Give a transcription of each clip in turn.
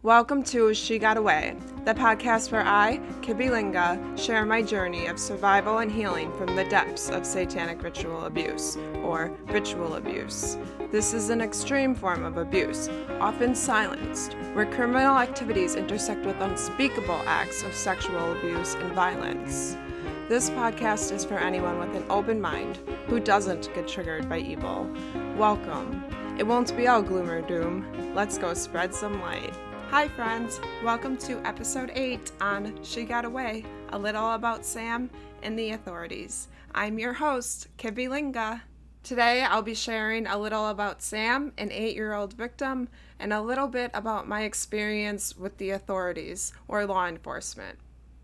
Welcome to She Got Away, the podcast where I, Kibby Linga, share my journey of survival and healing from the depths of satanic ritual abuse, or ritual abuse. This is an extreme form of abuse, often silenced, where criminal activities intersect with unspeakable acts of sexual abuse and violence. This podcast is for anyone with an open mind who doesn't get triggered by evil. Welcome. It won't be all gloom or doom. Let's go spread some light. Hi friends, welcome to episode 8 on She Got Away, a little about Sam and the authorities. I'm your host, Kibby Linga. Today I'll be sharing a little about Sam, an 8-year-old victim, and a little bit about my experience with the authorities, or law enforcement.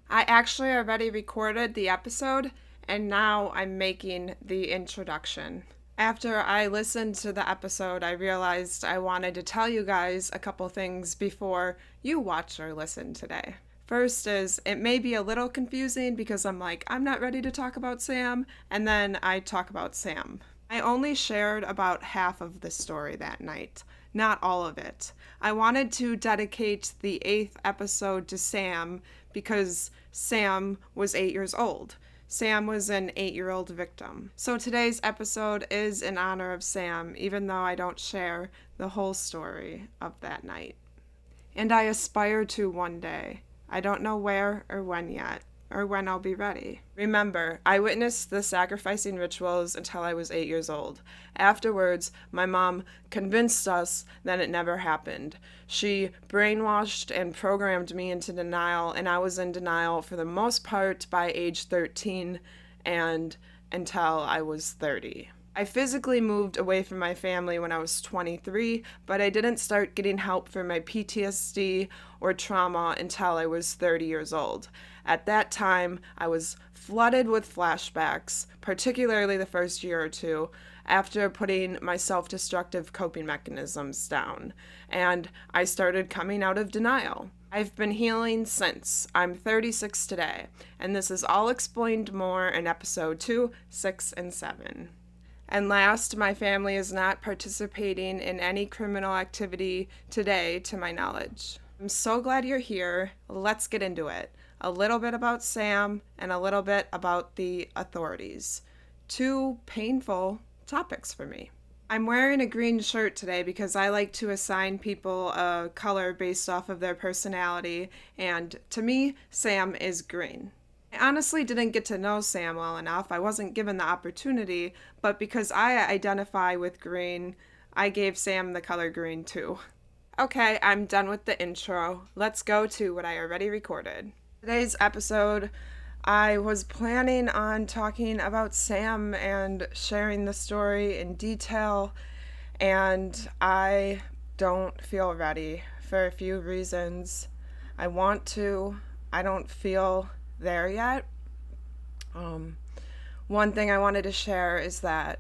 I actually already recorded the episode, and now I'm making the introduction. After I listened to the episode, I realized I wanted to tell you guys a couple things before you watch or listen today. First is, it may be a little confusing because I'm not ready to talk about Sam, and then I talk about Sam. I only shared about half of the story that night, not all of it. I wanted to dedicate the 8th episode to Sam because Sam was 8 years old. Sam was an 8-year-old victim. So today's episode is in honor of Sam, even though I don't share the whole story of that night. And I aspire to one day. I don't know where or when yet, or when I'll be ready. Remember, I witnessed the sacrificing rituals until I was 8 years old. Afterwards, my mom convinced us that it never happened. She brainwashed and programmed me into denial, and I was in denial for the most part by age 13 and until I was 30. I physically moved away from my family when I was 23, but I didn't start getting help for my PTSD or trauma until I was 30 years old. At that time, I was flooded with flashbacks, particularly the first year or two, after putting my self-destructive coping mechanisms down, and I started coming out of denial. I've been healing since. I'm 36 today, and this is all explained more in episode 2, 6, and 7. And last, my family is not participating in any criminal activity today, to my knowledge. I'm so glad you're here. Let's get into it. A little bit about Sam and a little bit about the authorities. 2 painful topics for me. I'm wearing a green shirt today because I like to assign people a color based off of their personality, and to me, Sam is green. I honestly didn't get to know Sam well enough. I wasn't given the opportunity, but because I identify with green, I gave Sam the color green too. Okay, I'm done with the intro. Let's go to what I already recorded. Today's episode, I was planning on talking about Sam and sharing the story in detail, and I don't feel ready for a few reasons. I want to, I don't feel there yet. One thing I wanted to share is that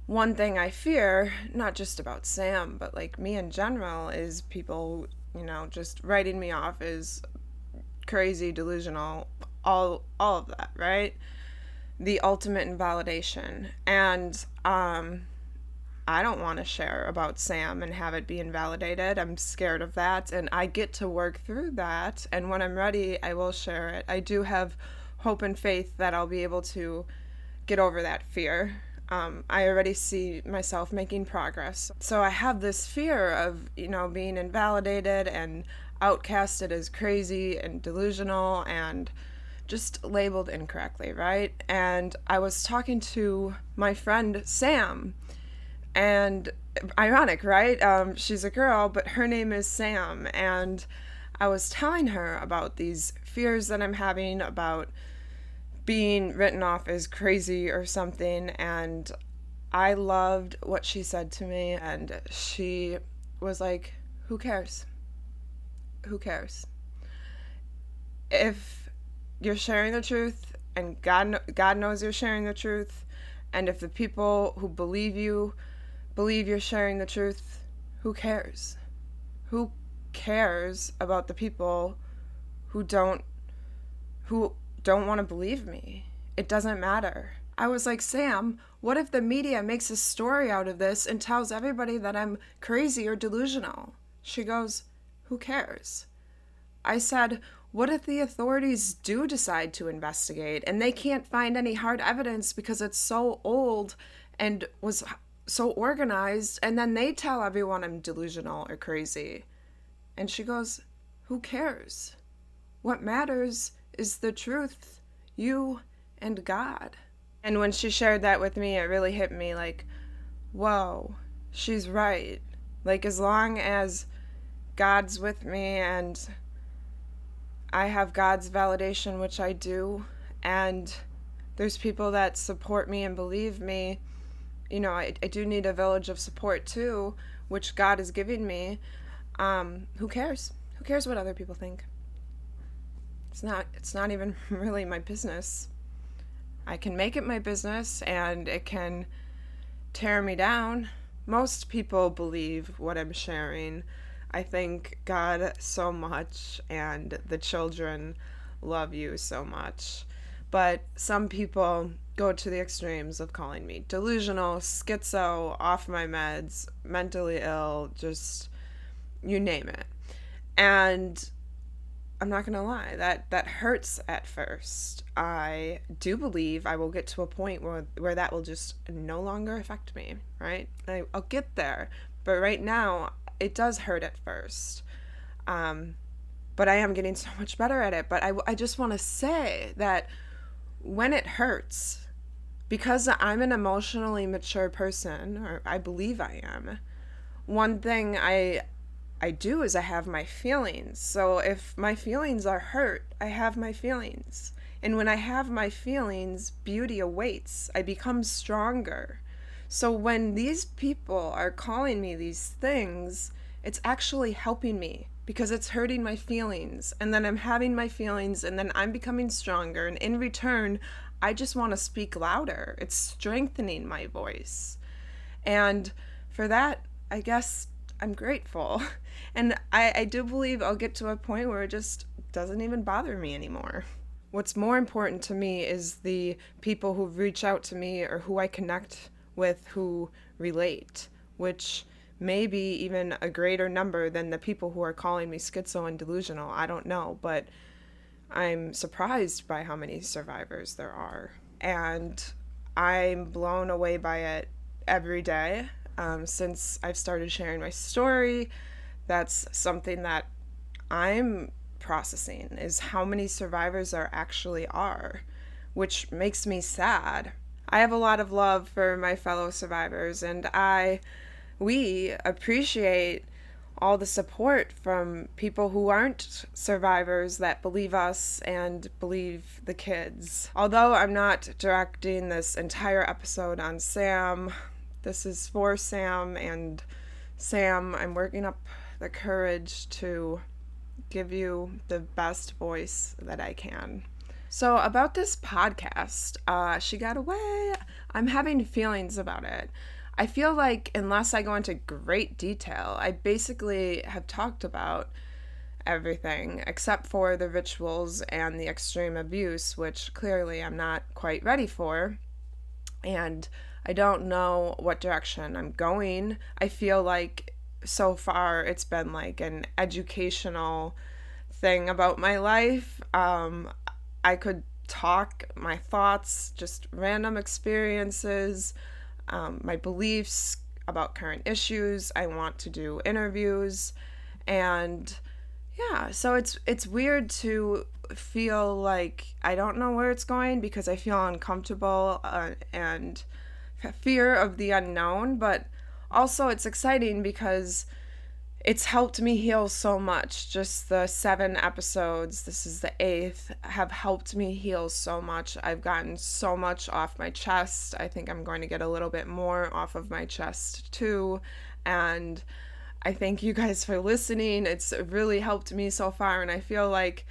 one thing I fear, not just about Sam, but like me in general, is people, just writing me off as crazy, delusional, all of that, right? The ultimate invalidation. And I don't want to share about Sam and have it be invalidated. I'm scared of that, and I get to work through that, and when I'm ready, I will share it. I do have hope and faith that I'll be able to get over that fear. I already see myself making progress. So I have this fear of, being invalidated and outcasted as crazy and delusional and just labeled incorrectly, right? And I was talking to my friend Sam, and ironic, right? She's a girl, but her name is Sam, and I was telling her about these fears that I'm having about being written off as crazy or something, and I loved what she said to me, and she was like, who cares? Who cares? If you're sharing the truth, and God knows you're sharing the truth, and if the people who believe you're sharing the truth, who cares? Who cares about the people who don't want to believe me? It doesn't matter. I was like, Sam, what if the media makes a story out of this and tells everybody that I'm crazy or delusional? She goes, who cares? I said, what if the authorities do decide to investigate and they can't find any hard evidence because it's so old and was so organized, and then they tell everyone I'm delusional or crazy? And she goes, who cares? What matters is the truth, you and God. And when she shared that with me, it really hit me like, whoa, she's right. Like, as long as God's with me and I have God's validation, which I do, and there's people that support me and believe me, I do need a village of support too, which God is giving me. Who cares? Who cares what other people think? It's not even really my business. I can make it my business and it can tear me down. Most people believe what I'm sharing. I thank God so much, and the children love you so much. But some people go to the extremes of calling me delusional, schizo, off my meds, mentally ill, just you name it. And I'm not going to lie, that hurts at first. I do believe I will get to a point where that will just no longer affect me, right? I'll get there. But right now, it does hurt at first. But I am getting so much better at it. But I just want to say that when it hurts, because I'm an emotionally mature person, or I believe I am, one thing I do is I have my feelings. So if my feelings are hurt, I have my feelings. And when I have my feelings, beauty awaits. I become stronger. So when these people are calling me these things, it's actually helping me because it's hurting my feelings. And then I'm having my feelings, and then I'm becoming stronger. And in return, I just want to speak louder. It's strengthening my voice. And for that, I guess I'm grateful. And I do believe I'll get to a point where it just doesn't even bother me anymore. What's more important to me is the people who reach out to me or who I connect with who relate, which may be even a greater number than the people who are calling me schizo and delusional. I don't know, but I'm surprised by how many survivors there are. And I'm blown away by it every day. Since I've started sharing my story, that's something that I'm processing, is how many survivors there actually are, which makes me sad. I have a lot of love for my fellow survivors, and we appreciate all the support from people who aren't survivors that believe us and believe the kids. Although I'm not directing this entire episode on Sam, this is for Sam, and Sam, I'm working up the courage to give you the best voice that I can. So about this podcast, She Got Away, I'm having feelings about it. I feel like unless I go into great detail, I basically have talked about everything except for the rituals and the extreme abuse, which clearly I'm not quite ready for. And I don't know what direction I'm going. I feel like so far it's been like an educational thing about my life. I could talk my thoughts, just random experiences, my beliefs about current issues. I want to do interviews, and yeah, so it's weird to feel like I don't know where it's going because I feel uncomfortable and fear of the unknown, but also it's exciting because it's helped me heal so much. Just the 7 episodes, this is the 8th, have helped me heal so much. I've gotten so much off my chest. I think I'm going to get a little bit more off of my chest too. And I thank you guys for listening. It's really helped me so far. And I feel like,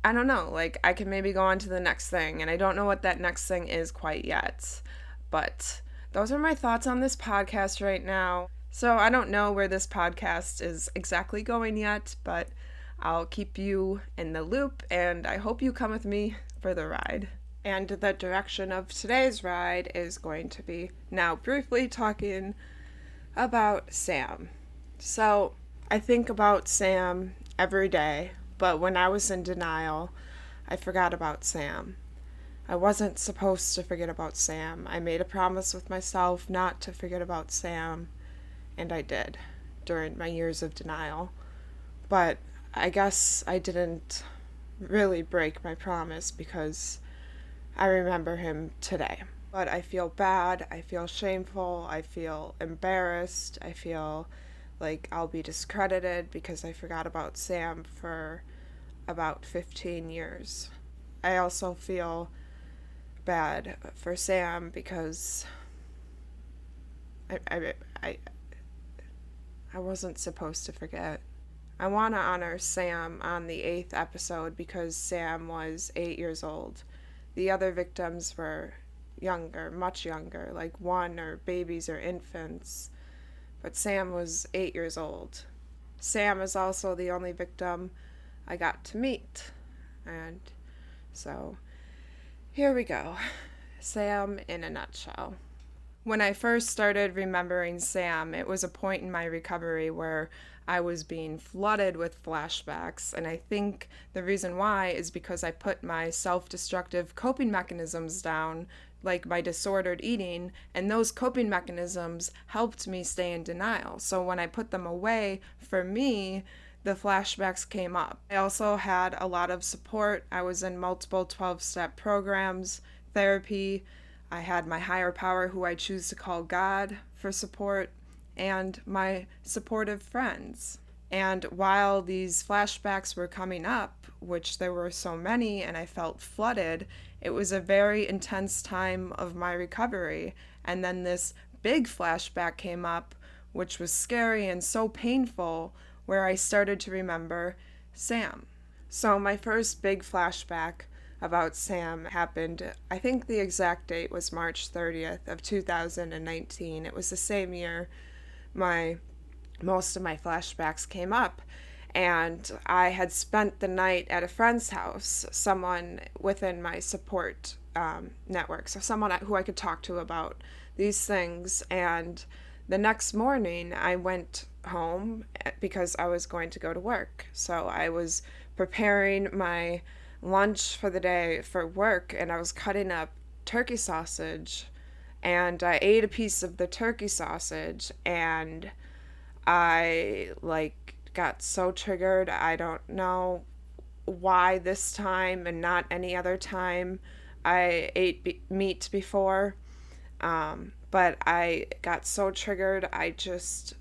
I don't know, like I can maybe go on to the next thing. And I don't know what that next thing is quite yet. But those are my thoughts on this podcast right now. So I don't know where this podcast is exactly going yet, but I'll keep you in the loop, and I hope you come with me for the ride. And the direction of today's ride is going to be now briefly talking about Sam. So I think about Sam every day, but when I was in denial, I forgot about Sam. I wasn't supposed to forget about Sam. I made a promise with myself not to forget about Sam, and I did during my years of denial. But I guess I didn't really break my promise because I remember him today. But I feel bad, I feel shameful, I feel embarrassed, I feel like I'll be discredited because I forgot about Sam for about 15 years. I also feel bad for Sam because I, I, I, I wasn't supposed to forget. I want to honor Sam on the 8th episode because Sam was 8 years old. The other victims were younger, much younger, like one or babies or infants. But Sam was 8 years old. Sam is also the only victim I got to meet. And so here we go. Sam in a nutshell. When I first started remembering Sam, it was a point in my recovery where I was being flooded with flashbacks, and I think the reason why is because I put my self-destructive coping mechanisms down, like my disordered eating, and those coping mechanisms helped me stay in denial. So when I put them away, for me, the flashbacks came up. I also had a lot of support. I was in multiple 12-step programs, therapy. I had my higher power, who I choose to call God, for support, and my supportive friends. And while these flashbacks were coming up, which there were so many and I felt flooded, it was a very intense time of my recovery. And then this big flashback came up, which was scary and so painful, where I started to remember Sam. So my first big flashback about Sam happened, I think the exact date was March 30th of 2019. It was the same year most of my flashbacks came up. And I had spent the night at a friend's house, someone within my support network, so someone who I could talk to about these things. And the next morning, I went home because I was going to go to work. So I was preparing my lunch for the day for work, and I was cutting up turkey sausage, and I ate a piece of the turkey sausage, and I got so triggered. I don't know why this time and not any other time. I ate meat before, but I got so triggered. I just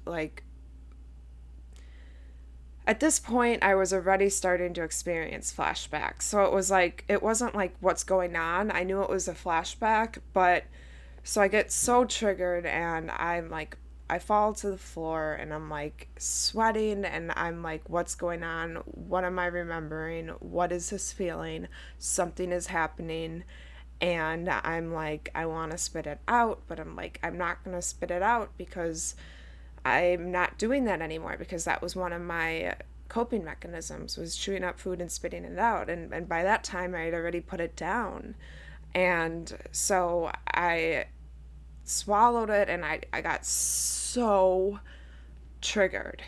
at this point, I was already starting to experience flashbacks. So it wasn't like what's going on. I knew it was a flashback, but so I get so triggered, and I fall to the floor, and I'm sweating, and I'm what's going on? What am I remembering? What is this feeling? Something is happening. And I'm I want to spit it out, but I'm not going to spit it out because I'm not doing that anymore, because that was one of my coping mechanisms, was chewing up food and spitting it out. And by that time, I had already put it down. And so I swallowed it, and I got so triggered.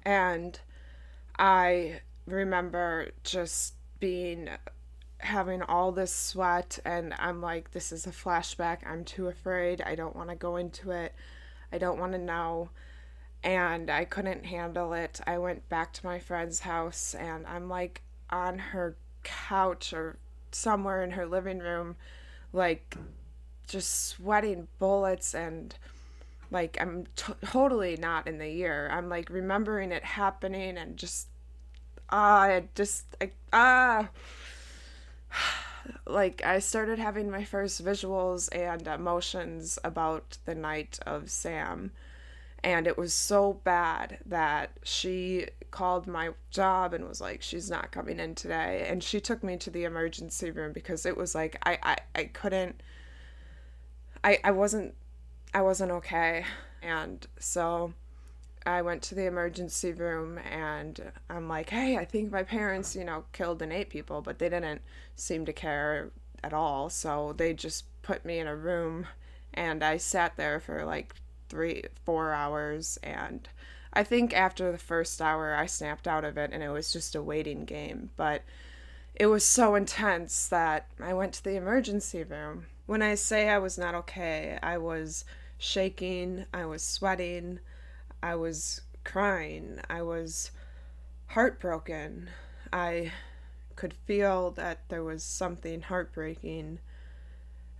And I remember just having all this sweat, and I'm this is a flashback. I'm too afraid. I don't want to go into it. I don't want to know. And I couldn't handle it. I went back to my friend's house, and I'm on her couch or somewhere in her living room, just sweating bullets, and I'm totally not in the year. I'm remembering it happening, and just I started having my first visuals and emotions about the night of Sam. And it was so bad that she called my job and was she's not coming in today. And she took me to the emergency room because it was I couldn't, I wasn't okay. And so I went to the emergency room, and I'm hey, I think my parents, killed and ate people, but they didn't seem to care at all. So they just put me in a room, and I sat there for 3-4 hours, and I think after the first hour, I snapped out of it and it was just a waiting game. But it was so intense that I went to the emergency room. When I say I was not okay, I was shaking, I was sweating, I was crying, I was heartbroken. I could feel that there was something heartbreaking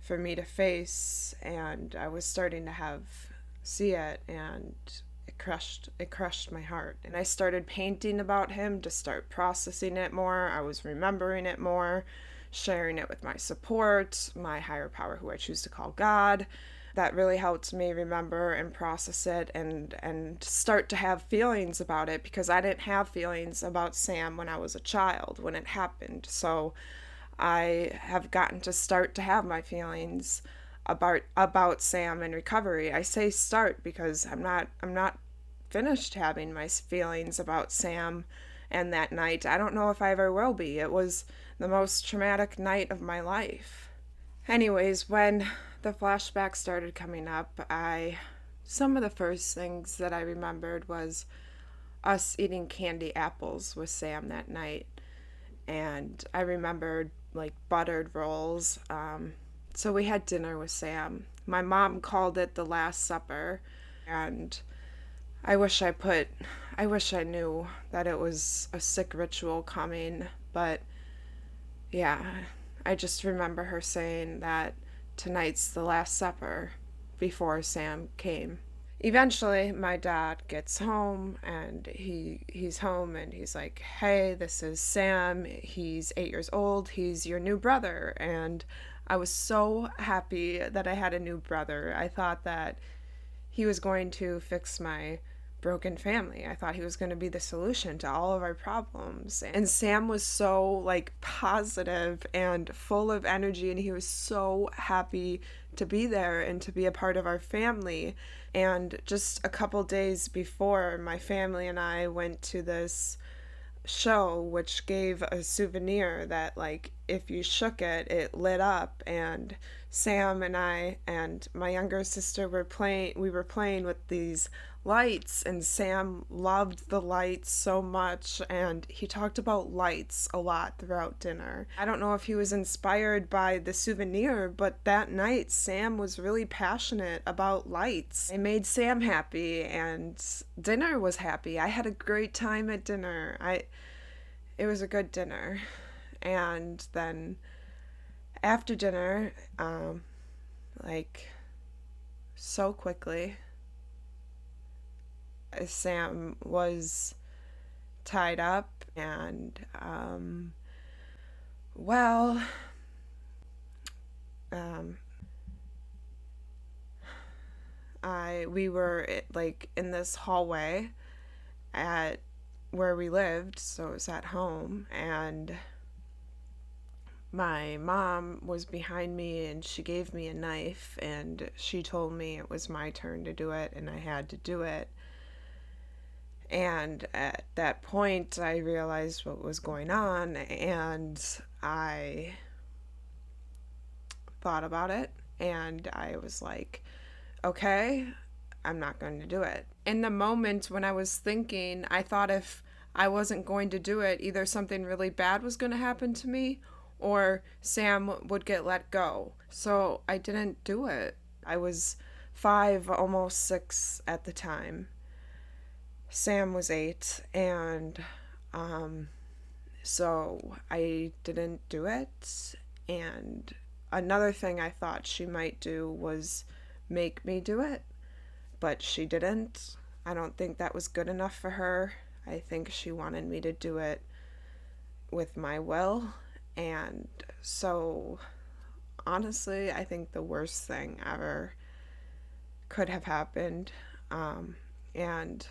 for me to face, and I was starting to see it, and it crushed my heart. And I started painting about him to start processing it more. I was remembering it more, sharing it with my support, my higher power, who I choose to call God. That really helped me remember and process it, and start to have feelings about it, because I didn't have feelings about Sam when I was a child, when it happened. So I have gotten to start to have my feelings about Sam in recovery. I say start because I'm not finished having my feelings about Sam and that night. I don't know if I ever will be. It was the most traumatic night of my life. Anyways, when the flashback started coming up, I some of the first things that I remembered was us eating candy apples with Sam that night. And I remembered like buttered rolls. So we had dinner with Sam. My mom called it the Last Supper, and I wish I wish I knew that it was a sick ritual coming, but yeah, I just remember her saying that tonight's the Last Supper before Sam came. Eventually my dad gets home, and he's home, and he's like, "Hey, this is Sam. He's 8 years old. He's your new brother." And I was so happy that I had a new brother. I thought that he was going to fix my broken family. I thought he was going to be the solution to all of our problems. And Sam was so like positive and full of energy, and he was so happy to be there and to be a part of our family. And just a couple days before, my family and I went to this show which gave a souvenir that, like, if you shook it, it lit up. And Sam and I and my younger sister were playing with these lights, and Sam loved the lights so much, and he talked about lights a lot throughout dinner. I don't know if he was inspired by the souvenir, but that night Sam was really passionate about lights. It made Sam happy, and dinner was happy. I had a great time at dinner. It was a good dinner. And then after dinner, like so quickly, Sam was tied up, and well, um, we were like in this hallway at where we lived, so it was at home, and my mom was behind me, and she gave me a knife, and she told me it was my turn to do it, and I had to do it. And at that point, I realized what was going on, and I thought about it, and I was like, okay, I'm not going to do it. In the moment when I was thinking, I thought if I wasn't going to do it, either something really bad was going to happen to me, or Sam would get let go. So I didn't do it. I was 5, almost 6 at the time. Sam was 8, and so I didn't do it. And another thing I thought she might do was make me do it, but she didn't. I don't think that was good enough for her. I think she wanted me to do it with my will. And so, honestly, I think the worst thing ever could have happened. And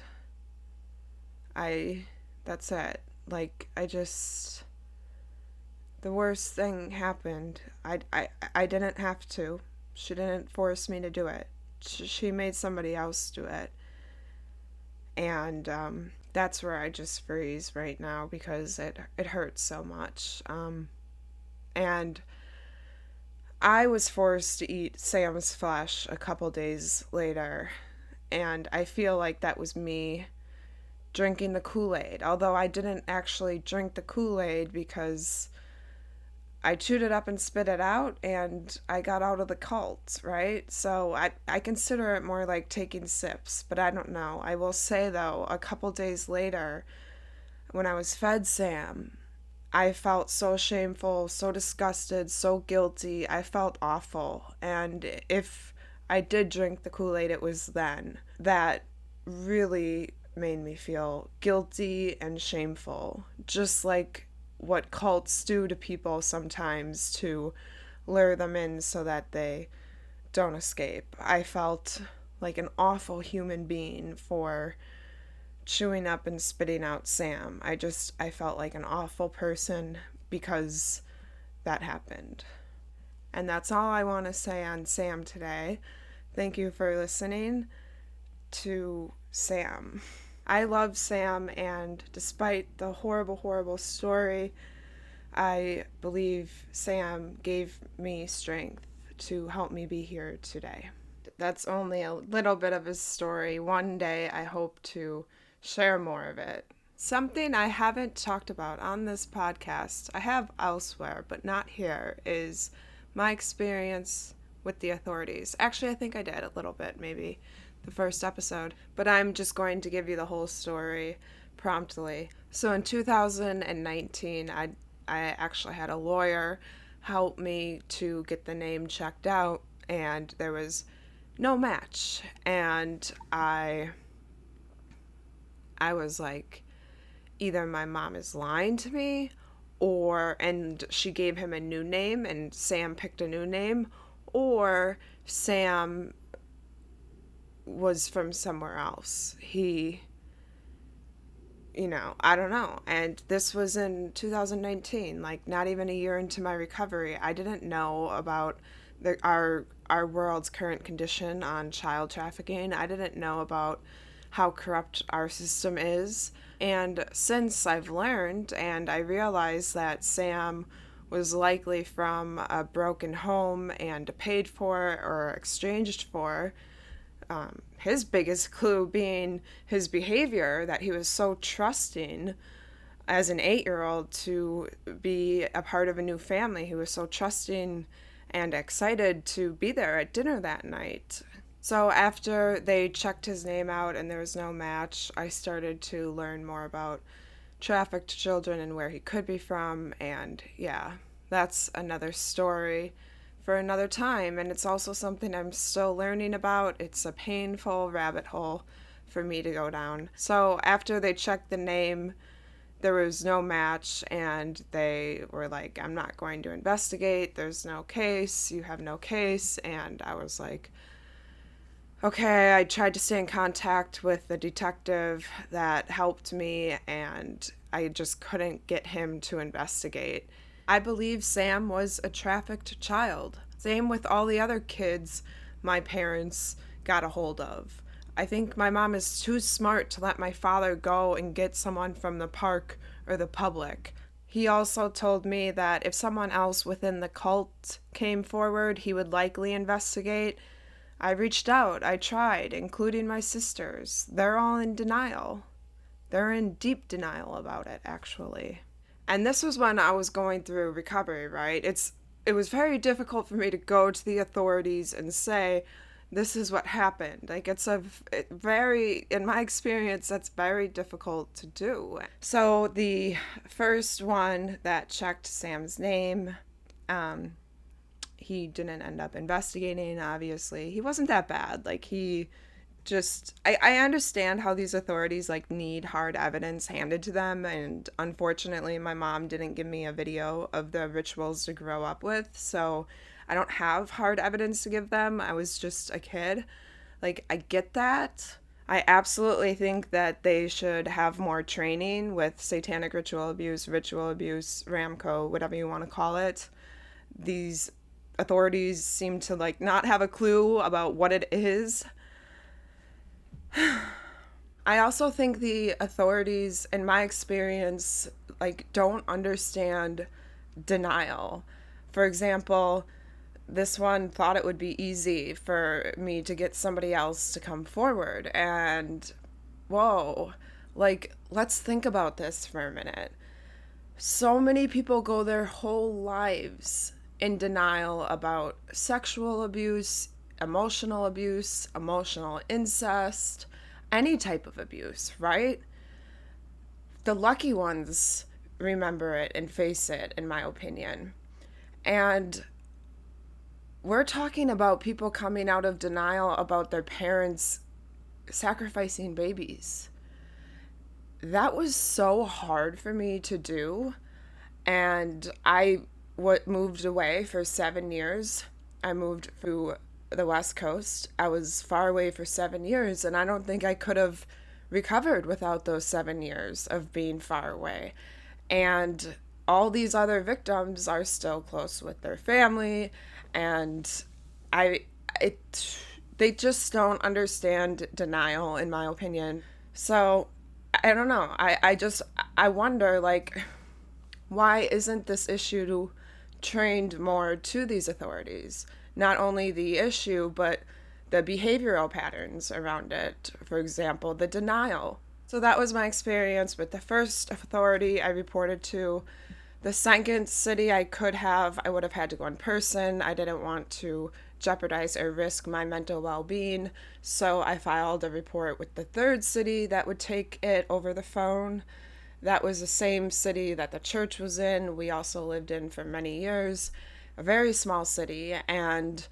that's it. Like, the worst thing happened. I didn't have to. She didn't force me to do it. She made somebody else do it. And that's where I just freeze right now, because it hurts so much. And I was forced to eat Sam's flesh a couple days later, and I feel like that was me drinking the Kool-Aid, although I didn't actually drink the Kool-Aid because I chewed it up and spit it out and I got out of the cult, right? So I consider it more like taking sips, but I don't know. I will say though, a couple days later, when I was fed Sam, I felt so shameful, so disgusted, so guilty. I felt awful. And if I did drink the Kool-Aid, it was then. That really made me feel guilty and shameful, just like what cults do to people sometimes to lure them in so that they don't escape. I felt like an awful human being for chewing up and spitting out Sam. I felt like an awful person because that happened. And that's all I want to say on Sam today. Thank you for listening to Sam. I love Sam, and despite the horrible, horrible story, I believe Sam gave me strength to help me be here today. That's only a little bit of his story. One day I hope to share more of it. Something I haven't talked about on this podcast, I have elsewhere, but not here, is my experience with the authorities. Actually, I think I did a little bit, maybe the first episode, but I'm just going to give you the whole story promptly. So in 2019, I actually had a lawyer help me to get the name checked out, and there was no match. And I was like, either my mom is lying to me, and she gave him a new name and Sam picked a new name, or Sam was from somewhere else. I don't know. And this was in 2019, like not even a year into my recovery. I didn't know about our world's current condition on child trafficking. I didn't know about how corrupt our system is. And since I've learned and I realized that Sam was likely from a broken home and paid for or exchanged for, his biggest clue being his behavior, that he was so trusting as an 8-year-old to be a part of a new family. He was so trusting and excited to be there at dinner that night. So after they checked his name out and there was no match, I started to learn more about trafficked children and where he could be from. And yeah, that's another story for another time. And it's also something I'm still learning about. It's a painful rabbit hole for me to go down. So after they checked the name, there was no match, and they were like, I'm not going to investigate. There's no case. You have no case. And I was like, okay. I tried to stay in contact with the detective that helped me, and I just couldn't get him to investigate. I believe Sam was a trafficked child. Same with all the other kids my parents got a hold of. I think my mom is too smart to let my father go and get someone from the park or the public. He also told me that if someone else within the cult came forward, he would likely investigate. I reached out, I tried, including my sisters. They're all in denial. They're in deep denial about it, actually. And this was when I was going through recovery, right? It was very difficult for me to go to the authorities and say, this is what happened. Like, in my experience, that's very difficult to do. So the first one that checked Sam's name, he didn't end up investigating, obviously. He wasn't that bad. Like, I understand how these authorities need hard evidence handed to them, and unfortunately my mom didn't give me a video of the rituals to grow up with, so I don't have hard evidence to give them. I was just a kid. I get that. I absolutely think that they should have more training with satanic ritual abuse, Ramco, whatever you want to call it. These authorities seem to not have a clue about what it is. I also think the authorities, in my experience, don't understand denial. For example, this one thought it would be easy for me to get somebody else to come forward, and whoa, Like, let's think about this for a minute. So many people go their whole lives in denial about sexual abuse, emotional incest, any type of abuse, right? The lucky ones remember it and face it, in my opinion. And we're talking about people coming out of denial about their parents sacrificing babies. That was so hard for me to do. And I moved away for 7 years. I moved to the West Coast. I was far away for 7 years, and I don't think I could have recovered without those 7 years of being far away. And all these other victims are still close with their family, and I it they just don't understand denial, in my opinion. So I don't know. I wonder, like, why isn't this issue trained more to these authorities? Not only the issue, but the behavioral patterns around it. For example, the denial. So that was my experience with the first authority I reported to. The second city I would have had to go in person. I didn't want to jeopardize or risk my mental well-being, so I filed a report with the third city that would take it over the phone. That was the same city that the church was in. We also lived in for many years, a very small city. And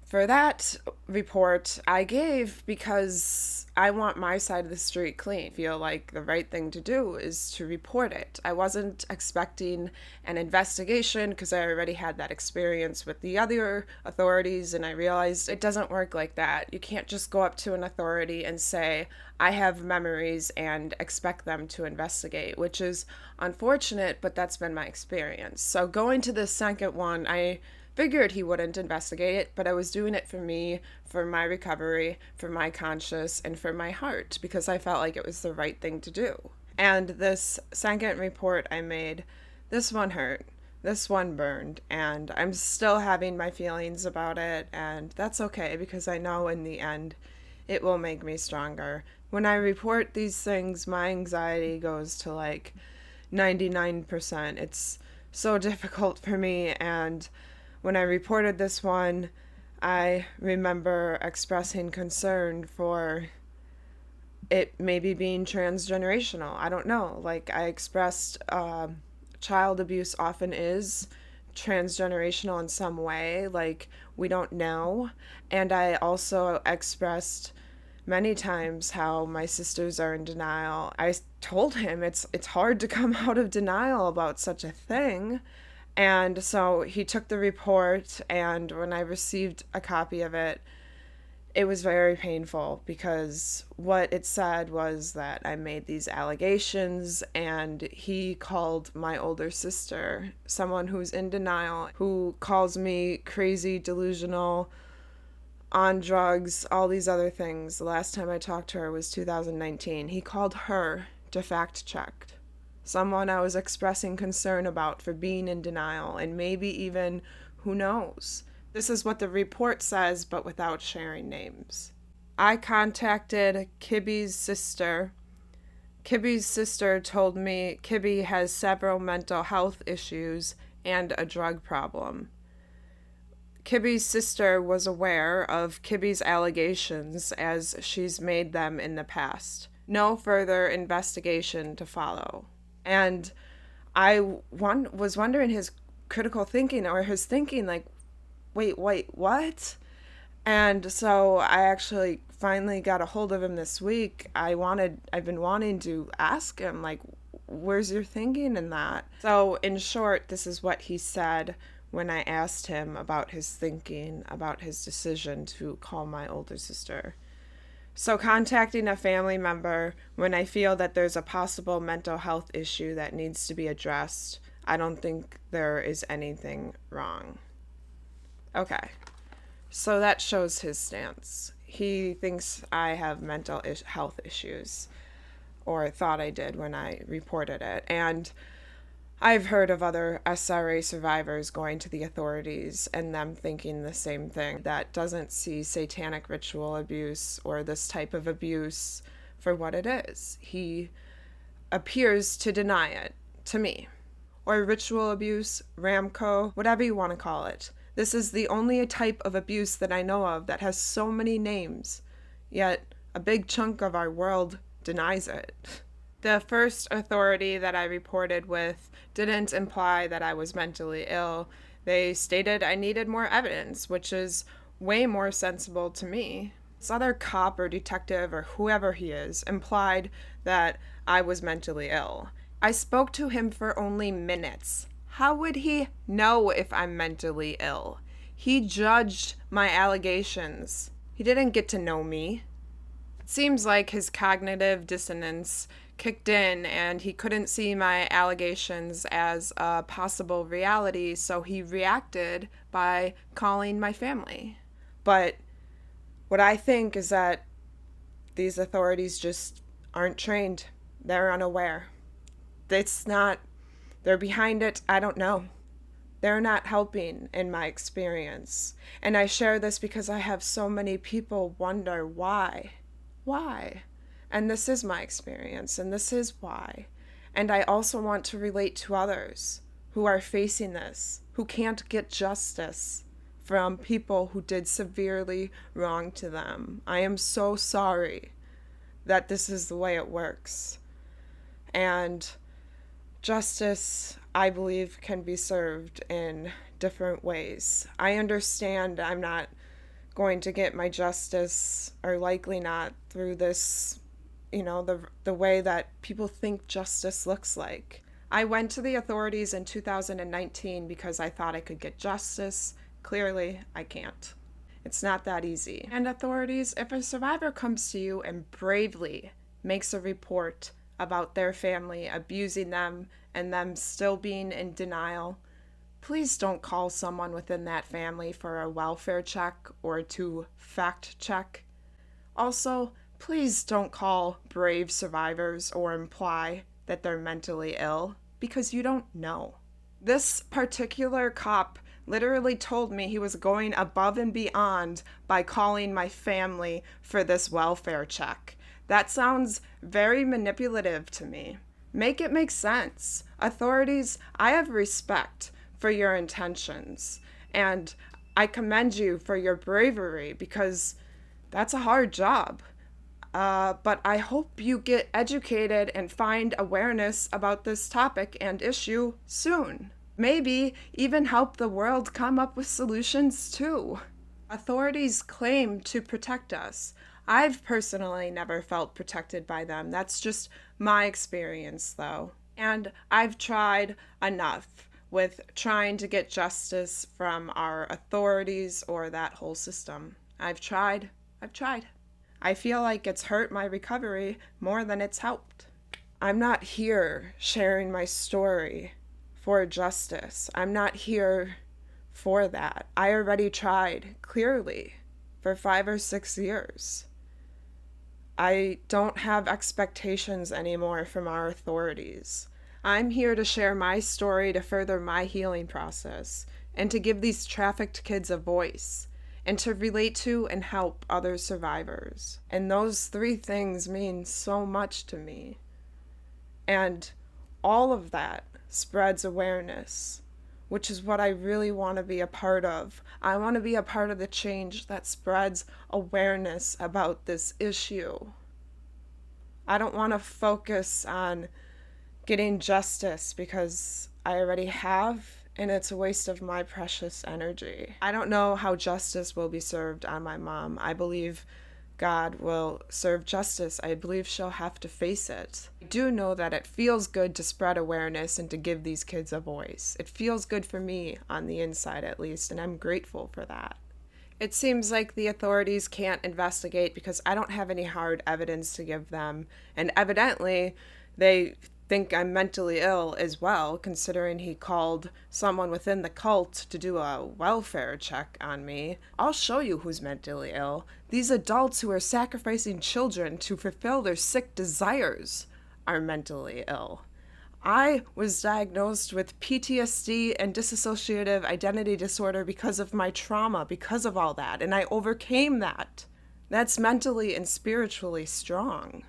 for that report, I gave because I want my side of the street clean. I feel like the right thing to do is to report it. I wasn't expecting an investigation because I already had that experience with the other authorities, and I realized it doesn't work like that. You can't just go up to an authority and say, I have memories, and expect them to investigate, which is unfortunate, but that's been my experience. So going to the second one, I figured he wouldn't investigate it, but I was doing it for me, for my recovery, for my conscience, and for my heart, because I felt like it was the right thing to do. And this second report I made, this one hurt, this one burned, and I'm still having my feelings about it, and that's okay, because I know in the end it will make me stronger. When I report these things, my anxiety goes to like 99%. It's so difficult for me, and when I reported this one, I remember expressing concern for it maybe being transgenerational. I don't know. Like, I expressed child abuse often is transgenerational in some way. Like, we don't know. And I also expressed many times how my sisters are in denial. I told him it's hard to come out of denial about such a thing. And so he took the report, and when I received a copy of it, it was very painful because what it said was that I made these allegations, and he called my older sister, someone who's in denial, who calls me crazy, delusional, on drugs, all these other things. The last time I talked to her was 2019. He called her to fact check someone I was expressing concern about for being in denial, and maybe even, who knows. This is what the report says, but without sharing names. I contacted Kibby's sister. Kibby's sister told me Kibby has several mental health issues and a drug problem. Kibby's sister was aware of Kibby's allegations as she's made them in the past. No further investigation to follow. And I was wondering his critical thinking, or his thinking like, wait, what? And so I actually finally got a hold of him this week. I've been wanting to ask him, like, where's your thinking in that? So in short, this is what he said when I asked him about his thinking, about his decision to call my older sister. So contacting a family member when I feel that there's a possible mental health issue that needs to be addressed, I don't think there is anything wrong. Okay, so that shows his stance. He thinks I have mental health issues, or thought I did when I reported it. And I've heard of other SRA survivors going to the authorities and them thinking the same thing. That doesn't see satanic ritual abuse or this type of abuse for what it is. He appears to deny it to me. Or ritual abuse, Ramco, whatever you want to call it. This is the only type of abuse that I know of that has so many names, yet a big chunk of our world denies it. The first authority that I reported with didn't imply that I was mentally ill. They stated I needed more evidence, which is way more sensible to me. This other cop or detective or whoever he is implied that I was mentally ill. I spoke to him for only minutes. How would he know if I'm mentally ill? He judged my allegations. He didn't get to know me. It seems like his cognitive dissonance kicked in and he couldn't see my allegations as a possible reality, so he reacted by calling my family. But what I think is that these authorities just aren't trained. They're unaware. They're behind it, I don't know. They're not helping in my experience. And I share this because I have so many people wonder why. Why? And this is my experience, and this is why. And I also want to relate to others who are facing this, who can't get justice from people who did severely wrong to them. I am so sorry that this is the way it works. And justice, I believe, can be served in different ways. I understand I'm not going to get my justice, or likely not, through this, the way that people think justice looks like. I went to the authorities in 2019 because I thought I could get justice. Clearly, I can't. It's not that easy. And authorities, if a survivor comes to you and bravely makes a report about their family abusing them and them still being in denial, please don't call someone within that family for a welfare check or to fact check. Also, please don't call brave survivors or imply that they're mentally ill, because you don't know. This particular cop literally told me he was going above and beyond by calling my family for this welfare check. That sounds very manipulative to me. Make it make sense. Authorities, I have respect for your intentions, and I commend you for your bravery, because that's a hard job. But I hope you get educated and find awareness about this topic and issue soon. Maybe even help the world come up with solutions too. Authorities claim to protect us. I've personally never felt protected by them. That's just my experience, though. And I've tried enough with trying to get justice from our authorities or that whole system. I've tried. I feel like it's hurt my recovery more than it's helped. I'm not here sharing my story for justice. I'm not here for that. I already tried, clearly, for 5 or 6 years. I don't have expectations anymore from our authorities. I'm here to share my story to further my healing process and to give these trafficked kids a voice and to relate to and help other survivors. And those 3 things mean so much to me. And all of that spreads awareness, which is what I really want to be a part of. I want to be a part of the change that spreads awareness about this issue. I don't want to focus on getting justice because I already have, and it's a waste of my precious energy. I don't know how justice will be served on my mom. I believe God will serve justice. I believe she'll have to face it. I do know that it feels good to spread awareness and to give these kids a voice. It feels good for me on the inside, at least, and I'm grateful for that. It seems like the authorities can't investigate because I don't have any hard evidence to give them, and evidently they think I'm mentally ill as well, considering he called someone within the cult to do a welfare check on me. I'll show you who's mentally ill. These adults who are sacrificing children to fulfill their sick desires are mentally ill. I was diagnosed with PTSD and dissociative identity disorder because of my trauma, because of all that, and I overcame that. That's mentally and spiritually strong.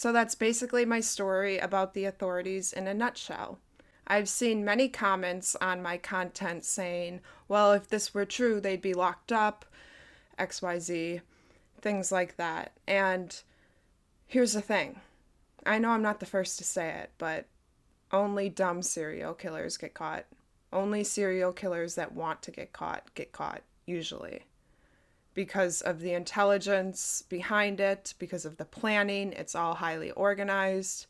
So that's basically my story about the authorities in a nutshell. I've seen many comments on my content saying, well, if this were true, they'd be locked up, XYZ, things like that. And here's the thing. I know I'm not the first to say it, but only dumb serial killers get caught. Only serial killers that want to get caught, usually. Because of the intelligence behind it, because of the planning, it's all highly organized.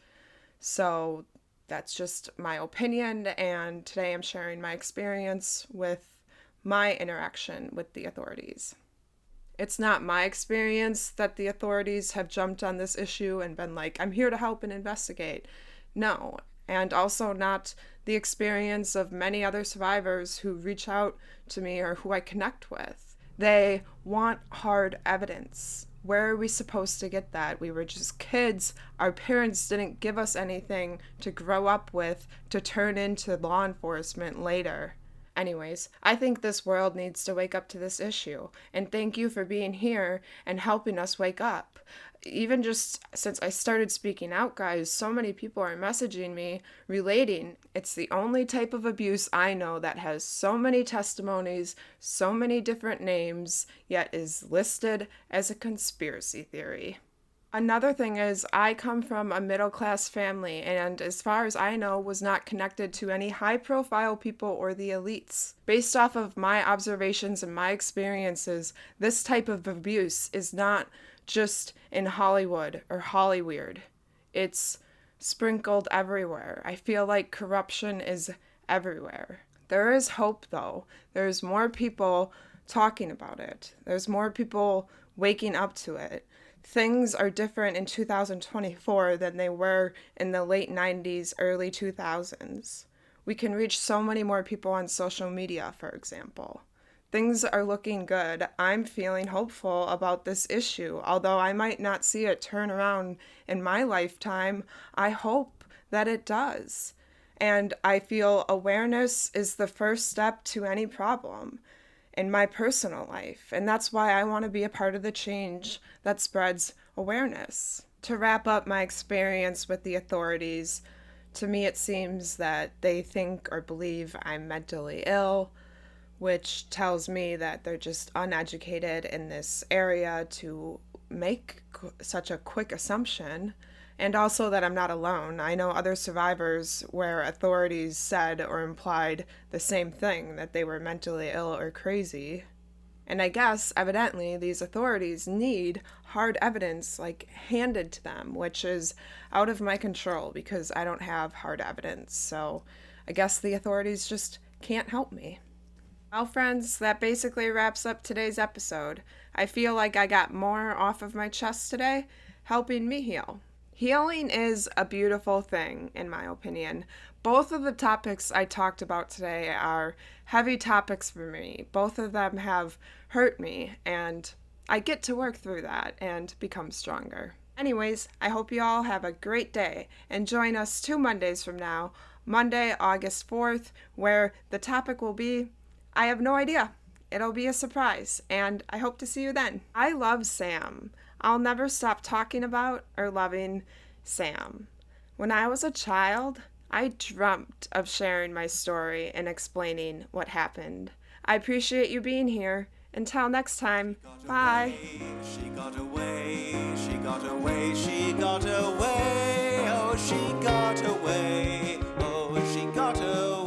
So that's just my opinion, and today I'm sharing my experience with my interaction with the authorities. It's not my experience that the authorities have jumped on this issue and been like, I'm here to help and investigate. No, and also not the experience of many other survivors who reach out to me or who I connect with. They want hard evidence. Where are we supposed to get that? We were just kids. Our parents didn't give us anything to grow up with to turn into law enforcement later. Anyways, I think this world needs to wake up to this issue, and thank you for being here and helping us wake up. Even just since I started speaking out, guys, so many people are messaging me relating. It's the only type of abuse I know that has so many testimonies, so many different names, yet is listed as a conspiracy theory. Another thing is, I come from a middle-class family, and as far as I know, was not connected to any high-profile people or the elites. Based off of my observations and my experiences, this type of abuse is not just in Hollywood or Hollyweird. It's sprinkled everywhere. I feel like corruption is everywhere. There is hope, though. There's more people talking about it. There's more people waking up to it. Things are different in 2024 than they were in the late 90s, early 2000s. We can reach so many more people on social media, for example. Things are looking good. I'm feeling hopeful about this issue. Although I might not see it turn around in my lifetime, I hope that it does. And I feel awareness is the first step to any problem in my personal life, and that's why I want to be a part of the change that spreads awareness. To wrap up my experience with the authorities, to me it seems that they think or believe I'm mentally ill, which tells me that they're just uneducated in this area to make such a quick assumption. And also that I'm not alone. I know other survivors where authorities said or implied the same thing, that they were mentally ill or crazy. And I guess, evidently, these authorities need hard evidence, handed to them, which is out of my control because I don't have hard evidence. So I guess the authorities just can't help me. Well, friends, that basically wraps up today's episode. I feel like I got more off of my chest today, helping me heal. Healing is a beautiful thing, in my opinion. Both of the topics I talked about today are heavy topics for me. Both of them have hurt me, and I get to work through that and become stronger. Anyways, I hope you all have a great day, and join us 2 Mondays from now, Monday, August 4th, where the topic will be, I have no idea. It'll be a surprise, and I hope to see you then. I love Sam. I'll never stop talking about or loving Sam. When I was a child, I dreamt of sharing my story and explaining what happened. I appreciate you being here. Until next time, bye. She got away, she got away, she got away, oh, she got away, oh, she got away.